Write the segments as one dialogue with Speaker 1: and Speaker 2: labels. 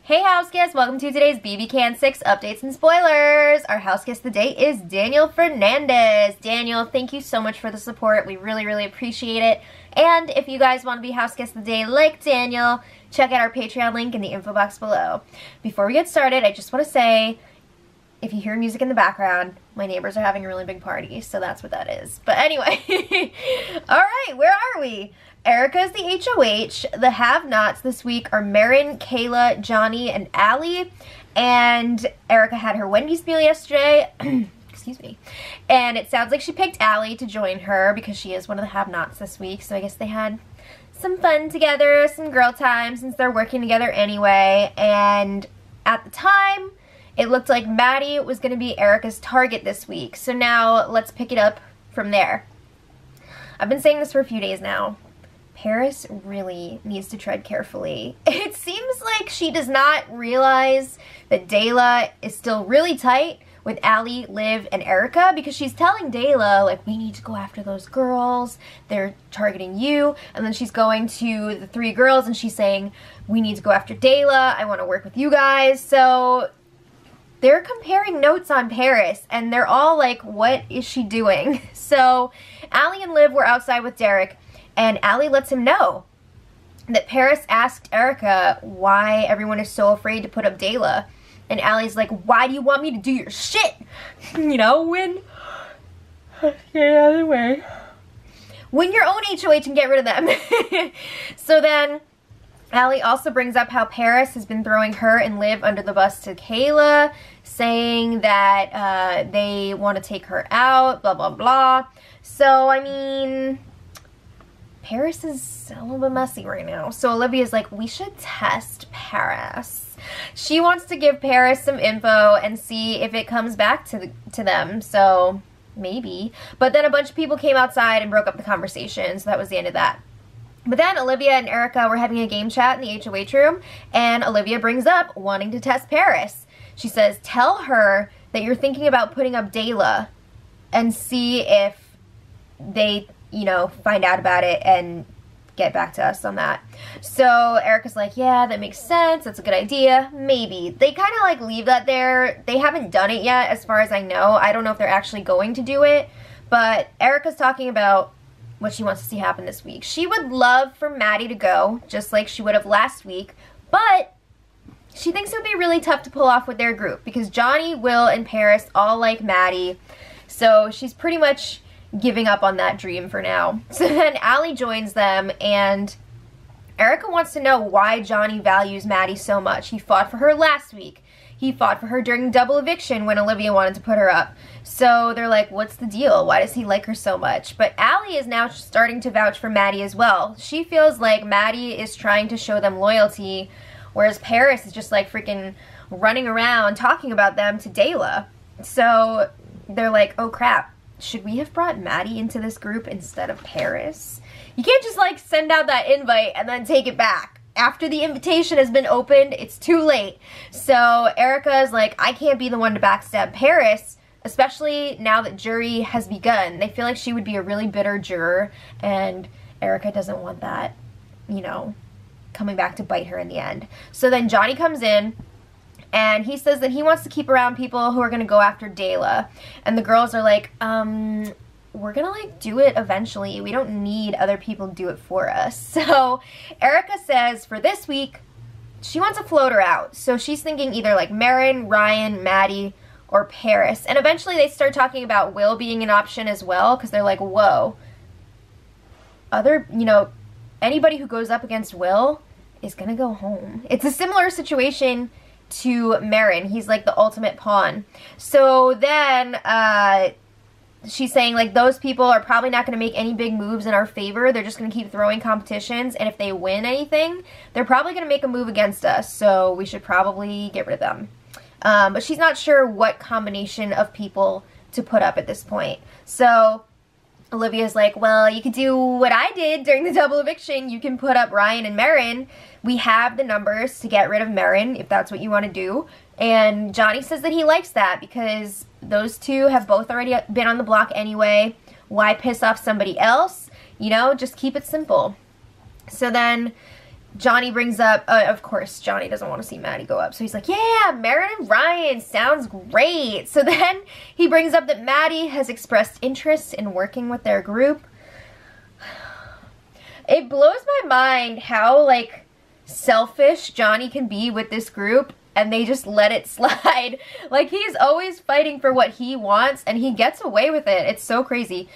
Speaker 1: Hey house guests, welcome to today's BB Can 6 updates and spoilers. Our house guest today is Daniel Fernandez. Daniel, thank you so much for the support. We really appreciate it. And if you guys want to be house guest of the day like Daniel, check out our Patreon link in the info box below. Before we get started, I just want to say, if you hear music in the background, my neighbors are having a really big party, so that's what that is. But anyway, alright, where are we? Erica's the HOH. The have-nots this week are Marin, Kayla, Johnny, and Allie. And Erica had her Wendy's meal yesterday. Excuse me. And it sounds like she picked Allie to join her because she is one of the have-nots this week. So I guess they had some fun together, some girl time since they're working together anyway. And at the time, it looked like Maddie was going to be Erica's target this week. So now let's pick it up from there. I've been saying this for a few days now. Paris really needs to tread carefully. It seems like she does not realize that Dayla is still really tight with Allie, Liv, and Erica because she's telling Dayla, like, we need to go after those girls. They're targeting you. And then she's going to the three girls and she's saying, we need to go after Dayla. I want to work with you guys. So they're comparing notes on Paris and they're all like, what is she doing? So Allie and Liv were outside with Derek. And Allie lets him know that Paris asked Erica why everyone is so afraid to put up Dayla. And Allie's like, why do you want me to do your shit? You know, when... Get out of the way. Win your own HOH and get rid of them. So then, Allie also brings up how Paris has been throwing her and Liv under the bus to Kayla, saying that they want to take her out, blah, blah, blah. So, I mean... Paris is a little bit messy right now. So Olivia's like, we should test Paris. She wants to give Paris some info and see if it comes back to them. So maybe. But then a bunch of people came outside and broke up the conversation. So that was the end of that. But then Olivia and Erica were having a game chat in the HOH room. And Olivia brings up wanting to test Paris. She says, tell her that you're thinking about putting up Dayla and see if they... you know, find out about it and get back to us on that. So Erica's like, yeah, that makes sense. That's a good idea. Maybe. They kind of like leave that there. They haven't done it yet as far as I know. I don't know if they're actually going to do it. But Erica's talking about what she wants to see happen this week. She would love for Maddie to go, just like she would have last week. But she thinks it would be really tough to pull off with their group because Johnny, Will, and Paris all like Maddie. So she's pretty much giving up on that dream for now. So then Allie joins them and Erica wants to know why Johnny values Maddie so much. He fought for her last week. He fought for her during double eviction when Olivia wanted to put her up. So they're like, what's the deal? Why does he like her so much? But Allie is now starting to vouch for Maddie as well. She feels like Maddie is trying to show them loyalty, whereas Paris is just like freaking running around talking about them to Dayla. So they're like, oh crap. Should we have brought Maddie into this group instead of Paris? You can't just like send out that invite and then take it back. After the invitation has been opened, it's too late. So Erica's like, I can't be the one to backstab Paris, especially now that jury has begun. They feel like she would be a really bitter juror and Erica doesn't want that, you know, coming back to bite her in the end. So then Johnny comes in. And he says that he wants to keep around people who are going to go after Dayla. And the girls are like, we're going to like do it eventually. We don't need other people to do it for us. So Erica says for this week, she wants a floater out. So she's thinking either like Marin, Ryan, Maddie, or Paris. And eventually they start talking about Will being an option as well. Because they're like, whoa. You know, anybody who goes up against Will is going to go home. It's a similar situation to Marin. He's like the ultimate pawn. So then she's saying like those people are probably not going to make any big moves in our favor. They're just going to keep throwing competitions, and if they win anything, they're probably going to make a move against us, so we should probably get rid of them. But she's not sure what combination of people to put up at this point. So Olivia's like, well, you could do what I did during the double eviction. You can put up Ryan and Marin. We have the numbers to get rid of Marin if that's what you want to do. And Johnny says that he likes that because those two have both already been on the block anyway. Why piss off somebody else? You know, just keep it simple. So then Johnny brings up, of course, Johnny doesn't want to see Maddie go up. So he's like, yeah, Marin and Ryan, sounds great. So then he brings up that Maddie has expressed interest in working with their group. It blows my mind how, like, selfish Johnny can be with this group, and they just let it slide. Like, he's always fighting for what he wants, and he gets away with it. It's so crazy.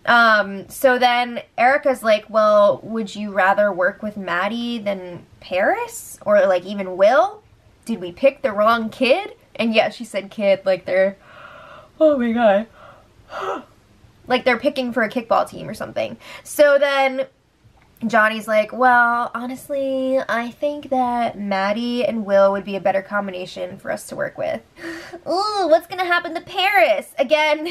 Speaker 1: So then Erica's like, well, would you rather work with Maddie than Paris? Or, like, even Will? Did we pick the wrong kid? And yeah, she said kid, like they're, oh my god. Like they're picking for a kickball team or something. So then Johnny's like, well, honestly, I think that Maddie and Will would be a better combination for us to work with. Ooh, what's gonna happen to Paris? Again,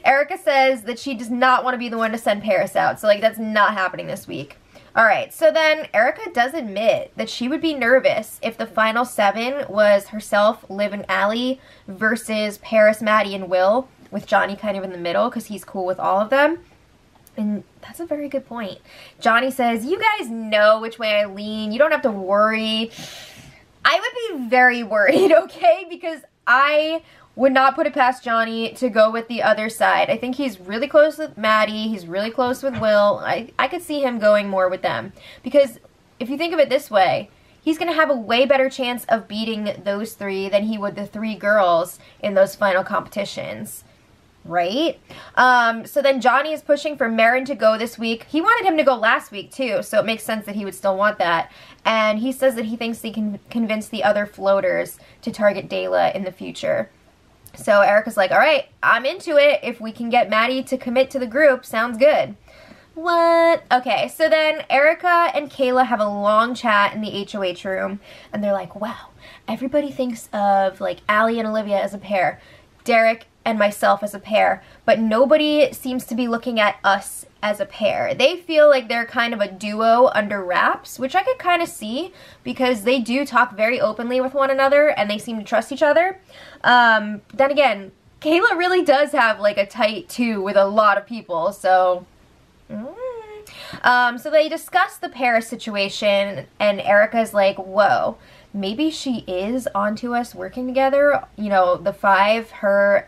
Speaker 1: Erica says that she does not want to be the one to send Paris out, so like that's not happening this week. Alright, so then Erica does admit that she would be nervous if the final 7 was herself, Liv, and Allie versus Paris, Maddie, and Will, with Johnny kind of in the middle because he's cool with all of them. And that's a very good point. Johnny says, you guys know which way I lean. You don't have to worry. I would be very worried, okay? Because I would not put it past Johnny to go with the other side. I think he's really close with Maddie. He's really close with Will. I could see him going more with them. Because if you think of it this way, he's going to have a way better chance of beating those 3 than he would the 3 girls in those final competitions. Right? So then Johnny is pushing for Marin to go this week. He wanted him to go last week too, so it makes sense that he would still want that. And he says that he thinks he can convince the other floaters to target Dayla in the future. So Erica's like, alright, I'm into it. If we can get Maddie to commit to the group, sounds good. What? Okay, so then Erica and Kayla have a long chat in the HOH room, and they're like, wow, everybody thinks of like Allie and Olivia as a pair. Derek and myself as a pair, but nobody seems to be looking at us as a pair. They feel like they're kind of a duo under wraps, which I could kind of see because they do talk very openly with one another and they seem to trust each other. Then again, Kayla really does have like a tight 2 with a lot of people, so... So they discuss the Paris situation and Erica's like, whoa, maybe she is onto us working together, you know, the 5, her,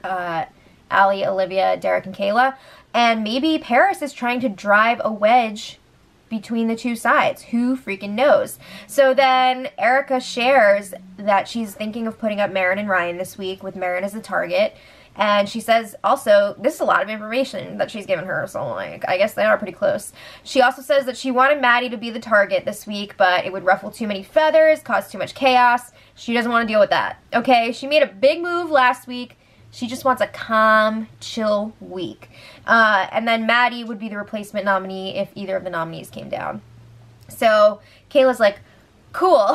Speaker 1: Allie, Olivia, Derek, and Kayla, and maybe Paris is trying to drive a wedge between the 2 sides. Who freaking knows? So then Erica shares that she's thinking of putting up Marin and Ryan this week with Marin as the target. And she says also, this is a lot of information that she's given her, so like, I guess they are pretty close. She also says that she wanted Maddie to be the target this week, but it would ruffle too many feathers, cause too much chaos. She doesn't want to deal with that, okay? She made a big move last week. She just wants a calm, chill week. And then Maddie would be the replacement nominee if either of the nominees came down. So Kayla's like, cool.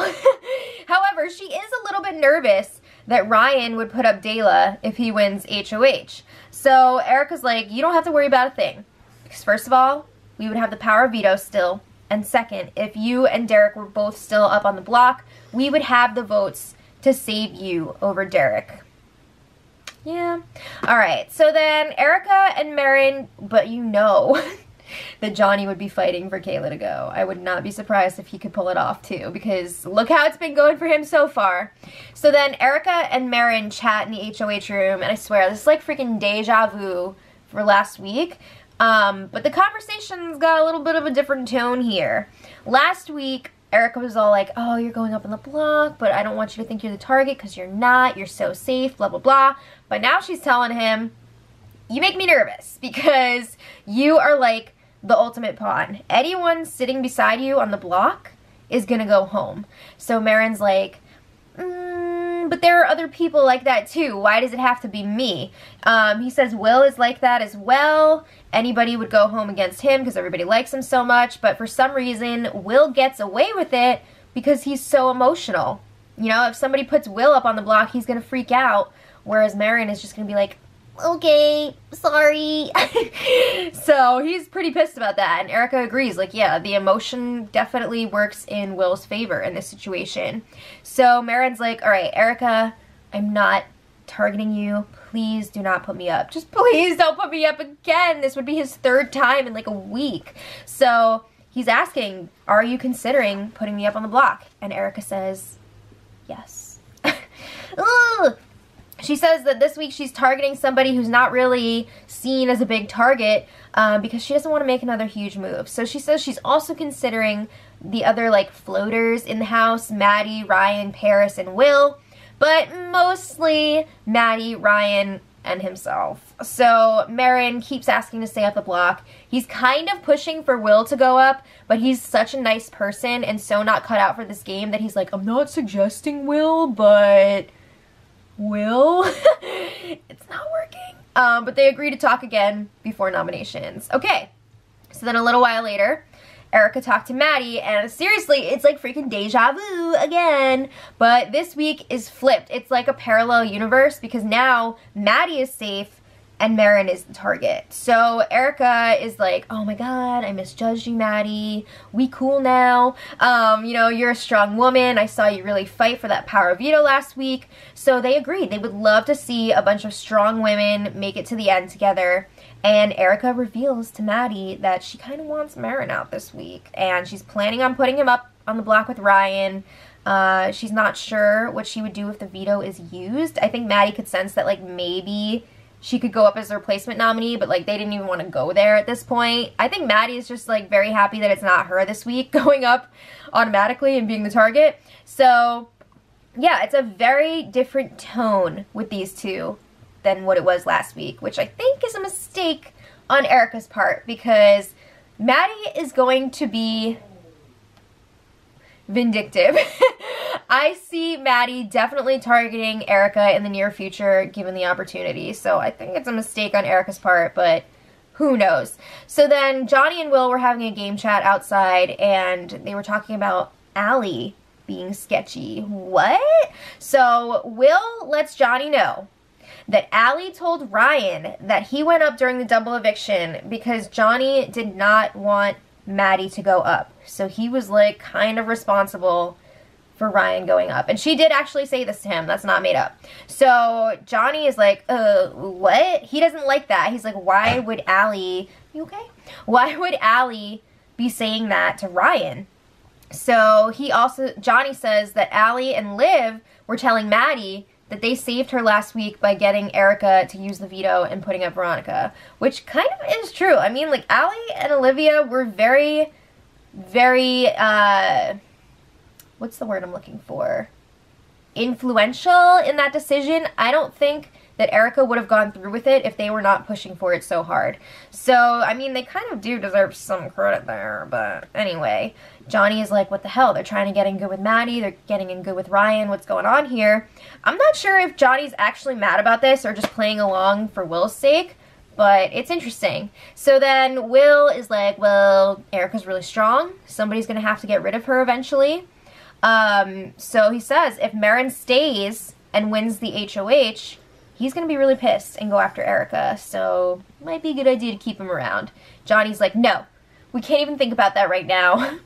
Speaker 1: However, she is a little bit nervous that Ryan would put up Dayla if he wins HOH. So Erica's like, you don't have to worry about a thing. Because first of all, we would have the power of veto still. And second, if you and Derek were both still up on the block, we would have the votes to save you over Derek. Yeah. Alright, so then Erica and Marin, but you know that Johnny would be fighting for Kayla to go. I would not be surprised if he could pull it off too, because look how it's been going for him so far. So then Erica and Marin chat in the HOH room, and I swear, this is like freaking deja vu for last week. But the conversation's got a little bit of a different tone here. Last week, Erica was all like, oh, you're going up on the block, but I don't want you to think you're the target because you're not. You're so safe, blah, blah, blah. But now she's telling him, you make me nervous because you are like the ultimate pawn. Anyone sitting beside you on the block is gonna go home. So Marin's like, but there are other people like that too. Why does it have to be me? He says Will is like that as well. Anybody would go home against him because everybody likes him so much, but for some reason, Will gets away with it because he's so emotional. You know, if somebody puts Will up on the block, he's gonna freak out, whereas Marin is just gonna be like, okay, sorry. So he's pretty pissed about that, and Erica agrees, like, yeah, the emotion definitely works in Will's favor in this situation. So Marin's like, alright, Erica, I'm not targeting you. Please do not put me up. Just please don't put me up again. This would be his 3rd time in like a week. So he's asking, are you considering putting me up on the block? And Erica says, yes. Ooh. She says that this week she's targeting somebody who's not really seen as a big target because she doesn't want to make another huge move. So she says she's also considering the other like floaters in the house, Maddie, Ryan, Paris, and Will, but mostly Maddie, Ryan, and himself. So Marin keeps asking to stay up the block. He's kind of pushing for Will to go up, but he's such a nice person and so not cut out for this game that he's like, I'm not suggesting Will, but Will? It's not working. But they agree to talk again before nominations. Okay, so then a little while later, Erica talked to Maddie, and seriously, it's like freaking deja vu again. But this week is flipped. It's like a parallel universe because now Maddie is safe and Marin is the target. So Erica is like, oh my god, I misjudged you, Maddie. We cool now. You know, you're a strong woman. I saw you really fight for that power of veto last week. So they agreed. They would love to see a bunch of strong women make it to the end together. And Erica reveals to Maddie that she kind of wants Marin out this week. And she's planning on putting him up on the block with Ryan. She's not sure what she would do if the veto is used. I think Maddie could sense that, like, maybe she could go up as a replacement nominee, but, like, they didn't even want to go there at this point. I think Maddie is just, like, very happy that it's not her this week going up automatically and being the target. So, yeah, it's a very different tone with these two than what it was last week, which I think is a mistake on Erica's part because Maddie is going to be vindictive. I see Maddie definitely targeting Erica in the near future given the opportunity, so I think it's a mistake on Erica's part, but who knows. So then Johnny and Will were having a game chat outside and they were talking about Allie being sketchy. What? So Will lets Johnny know that Allie told Ryan that he went up during the double eviction because Johnny did not want Maddie to go up. So he was like kind of responsible for Ryan going up. And she did actually say this to him. That's not made up. So Johnny is like, what? He doesn't like that. He's like, why would Allie, you okay? Why would Allie be saying that to Ryan? So Johnny says that Allie and Liv were telling Maddie that they saved her last week by getting Erica to use the veto and putting up Veronica, which kind of is true. I mean, like, Allie and Olivia were very, very, what's the word I'm looking for? Influential in that decision. I don't think that Erica would have gone through with it if they were not pushing for it so hard. So, I mean, they kind of do deserve some credit there, but anyway. Johnny is like, what the hell? They're trying to get in good with Maddie. They're getting in good with Ryan. What's going on here? I'm not sure if Johnny's actually mad about this or just playing along for Will's sake, but it's interesting. So then Will is like, well, Erica's really strong. Somebody's going to have to get rid of her eventually. So he says if Marin stays and wins the HOH, he's going to be really pissed and go after Erica. So might be a good idea to keep him around. Johnny's like, no, we can't even think about that right now.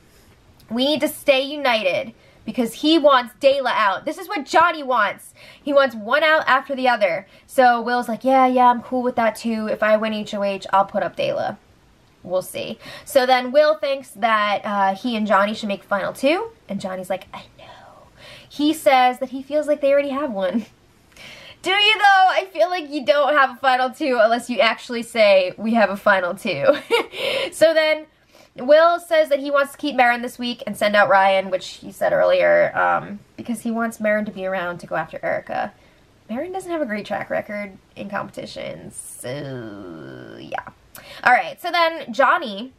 Speaker 1: We need to stay united because he wants Dayla out. This is what Johnny wants. He wants one out after the other. So Will's like, yeah, I'm cool with that too. If I win HOH, I'll put up Dayla. We'll see. So then Will thinks that he and Johnny should make final two. And Johnny's like, I know. He says that he feels like they already have one. Do you though? I feel like you don't have a final two unless you actually say we have a final two. So then Will says that he wants to keep Marin this week and send out Ryan, which he said earlier, because he wants Marin to be around to go after Erica. Marin doesn't have a great track record in competitions, so yeah. Alright, so then Johnny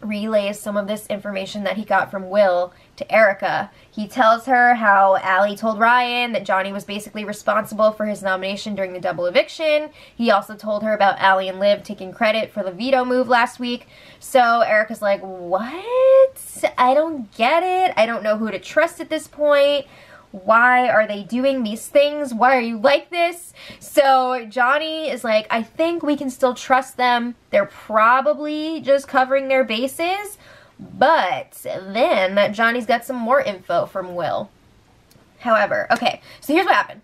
Speaker 1: relays some of this information that he got from Will to Erica. He tells her how Allie told Ryan that Johnny was basically responsible for his nomination during the double eviction. He also told her about Allie and Liv taking credit for the veto move last week. So Erica's like, what? I don't get it. I don't know who to trust at this point. Why are they doing these things? Why are you like this? So Johnny is like, I think we can still trust them. They're probably just covering their bases. But then Johnny's got some more info from Will. However, okay, so here's what happened.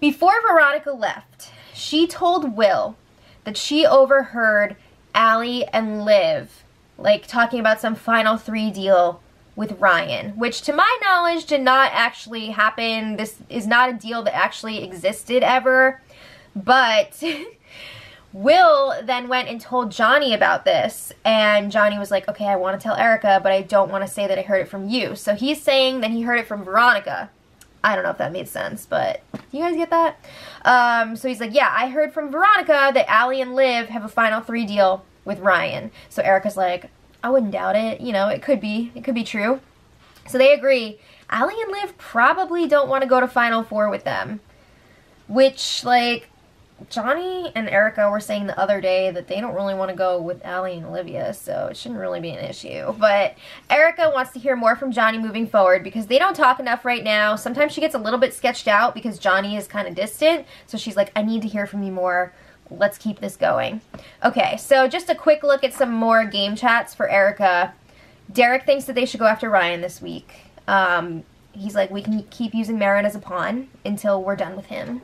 Speaker 1: Before Veronica left, she told Will that she overheard Allie and Liv like talking about some final 3 deal with Ryan, which to my knowledge did not actually happen. This is not a deal that actually existed ever, but Will then went and told Johnny about this, and Johnny was like, okay, I want to tell Erica, but I don't want to say that I heard it from you. So he's saying that he heard it from Veronica. I don't know if that made sense, but you guys get that? So he's like, yeah, I heard from Veronica that Allie and Liv have a final 3 deal with Ryan. So Erica's like, I wouldn't doubt it. You know, it could be true. So they agree. Allie and Liv probably don't want to go to Final 4 with them, which, like, Johnny and Erica were saying the other day that they don't really want to go with Allie and Olivia, so it shouldn't really be an issue. But Erica wants to hear more from Johnny moving forward because they don't talk enough right now. Sometimes she gets a little bit sketched out because Johnny is kind of distant, so she's like, I need to hear from you more. Let's keep this going. Okay, so just a quick look at some more game chats for Erica. Derek thinks that they should go after Ryan this week. He's like, we can keep using Marin as a pawn until we're done with him.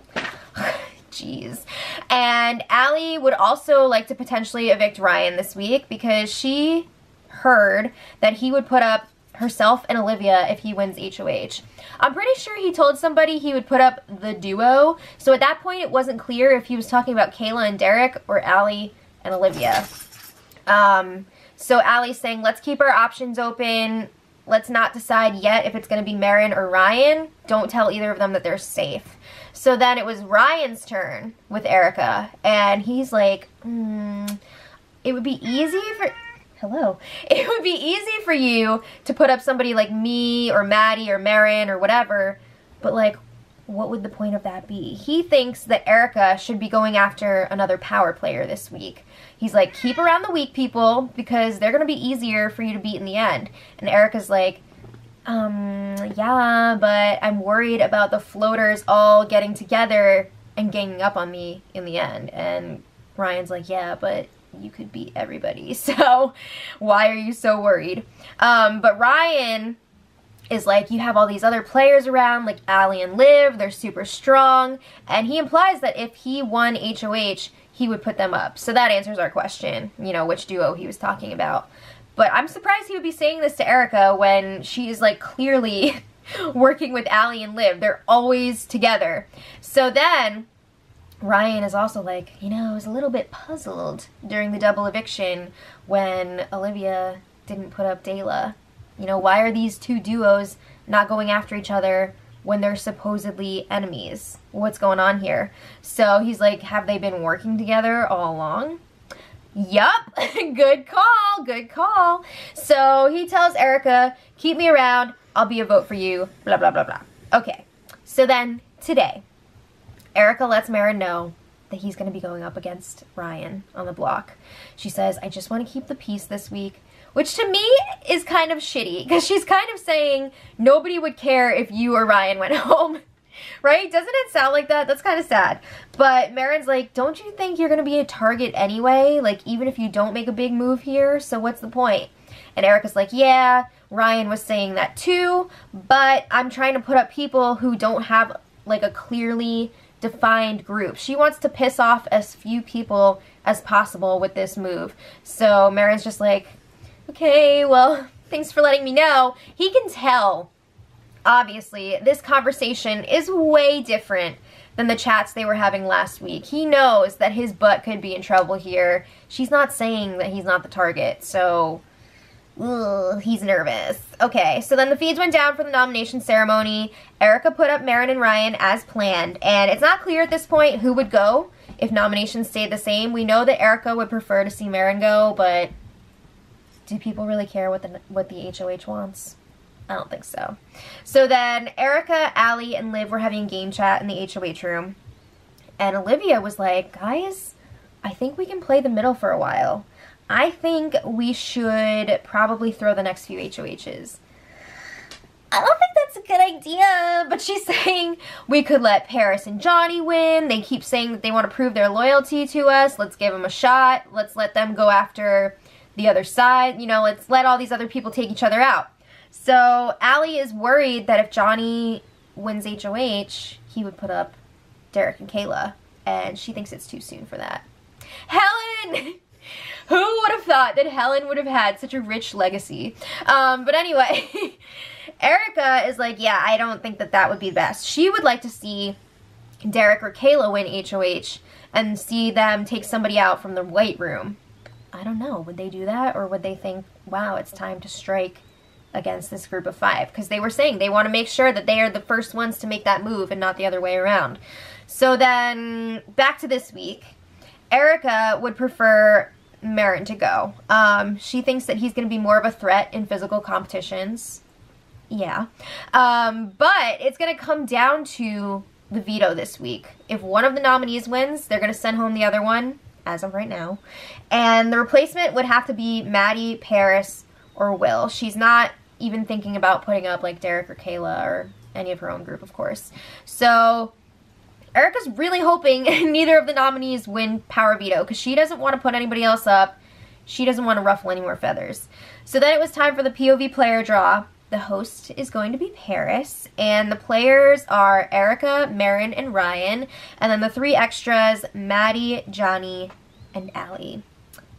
Speaker 1: Jeez. And Allie would also like to potentially evict Ryan this week because she heard that he would put up herself and Olivia if he wins HOH. I'm pretty sure he told somebody he would put up the duo, so at that point it wasn't clear if he was talking about Kayla and Derek or Allie and Olivia. So Allie's saying, let's keep our options open. Let's not decide yet if it's going to be Marin or Ryan. Don't tell either of them that they're safe. So then it was Ryan's turn with Erica, and he's like, it would be easy for... Hello. It would be easy for you to put up somebody like me or Maddie or Marin or whatever, but like, what would the point of that be? He thinks that Erica should be going after another power player this week. He's like, keep around the weak people because they're going to be easier for you to beat in the end. And Erica's like, yeah, but I'm worried about the floaters all getting together and ganging up on me in the end. And Ryan's like, yeah, but you could beat everybody, so why are you so worried? But Ryan is like, you have all these other players around, like Allie and Liv, they're super strong, and he implies that if he won HOH, he would put them up. So that answers our question, you know, which duo he was talking about. But I'm surprised he would be saying this to Erica when she is, like, clearly working with Allie and Liv. They're always together. So then Ryan is also like, you know, I was a little bit puzzled during the double eviction when Olivia didn't put up Dayla. You know, why are these 2 duos not going after each other when they're supposedly enemies? What's going on here? So he's like, have they been working together all along? Yup, good call, good call. So he tells Erica, keep me around, I'll be a vote for you, blah, blah, blah, blah. Okay, so then today, Erica lets Marin know that he's going to be going up against Ryan on the block. She says, I just want to keep the peace this week, which to me is kind of shitty because she's kind of saying nobody would care if you or Ryan went home. Right? Doesn't it sound like that? That's kind of sad. But Marin's like, don't you think you're going to be a target anyway? Like, even if you don't make a big move here, so what's the point? And Erica's like, yeah, Ryan was saying that too, but I'm trying to put up people who don't have, like, a clearly defined group. She wants to piss off as few people as possible with this move. So Marin's just like, okay, well, thanks for letting me know. He can tell, obviously, this conversation is way different than the chats they were having last week. He knows that his butt could be in trouble here. She's not saying that he's not the target, so he's nervous. Okay, so then the feeds went down for the nomination ceremony. Erica put up Marin and Ryan as planned, and it's not clear at this point who would go if nominations stayed the same. We know that Erica would prefer to see Marin go, but do people really care what the HOH wants? I don't think so. So then Erica, Allie, and Liv were having a game chat in the HOH room. And Olivia was like, guys, I think we can play the middle for a while. I think we should probably throw the next few HOHs. I don't think that's a good idea, but she's saying we could let Paris and Johnny win. They keep saying that they want to prove their loyalty to us. Let's give them a shot. Let's let them go after the other side. You know, let's let all these other people take each other out. So Allie is worried that if Johnny wins HOH, he would put up Derek and Kayla, and she thinks it's too soon for that. Helen, Who would have thought that Helen would have had such a rich legacy? But anyway, Erica is like, yeah, I don't think that that would be best. She would like to see Derek or Kayla win HOH and see them take somebody out from the weight room. I don't know. Would they do that? Or would they think, wow, it's time to strike against this group of 5? Because they were saying they want to make sure that they are the first ones to make that move and not the other way around. So then, back to this week, Erica would prefer Marin to go. She thinks that he's going to be more of a threat in physical competitions. Yeah. But it's going to come down to the veto this week. If one of the nominees wins, they're going to send home the other one, as of right now. And the replacement would have to be Maddie, Paris, or Will. She's not even thinking about putting up like Derek or Kayla or any of her own group, of course. So Erica's really hoping neither of the nominees win power veto because she doesn't want to put anybody else up. She doesn't want to ruffle any more feathers. So then it was time for the POV player draw. The host is going to be Paris, and the players are Erica, Marin, and Ryan, and then the 3 extras, Maddie, Johnny, and Allie.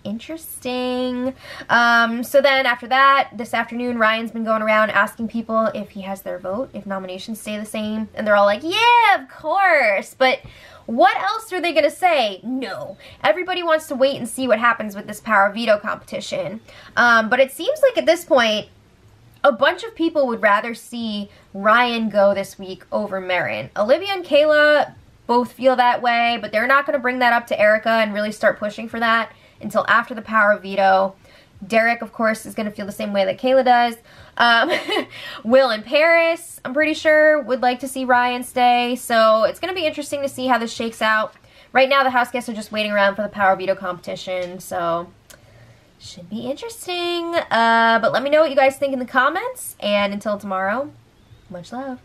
Speaker 1: Interesting. So then after that, this afternoon, Ryan's been going around asking people if he has their vote, if nominations stay the same, and they're all like, yeah, of course, but what else are they going to say? No. Everybody wants to wait and see what happens with this power veto competition. But it seems like at this point, a bunch of people would rather see Ryan go this week over Marin. Olivia and Kayla both feel that way, but they're not going to bring that up to Erica and really start pushing for that until after the power veto. Derek, of course, is going to feel the same way that Kayla does. Will and Paris, I'm pretty sure, would like to see Ryan stay. So it's going to be interesting to see how this shakes out. Right now, the house guests are just waiting around for the power veto competition, so should be interesting. But let me know what you guys think in the comments. And until tomorrow, much love.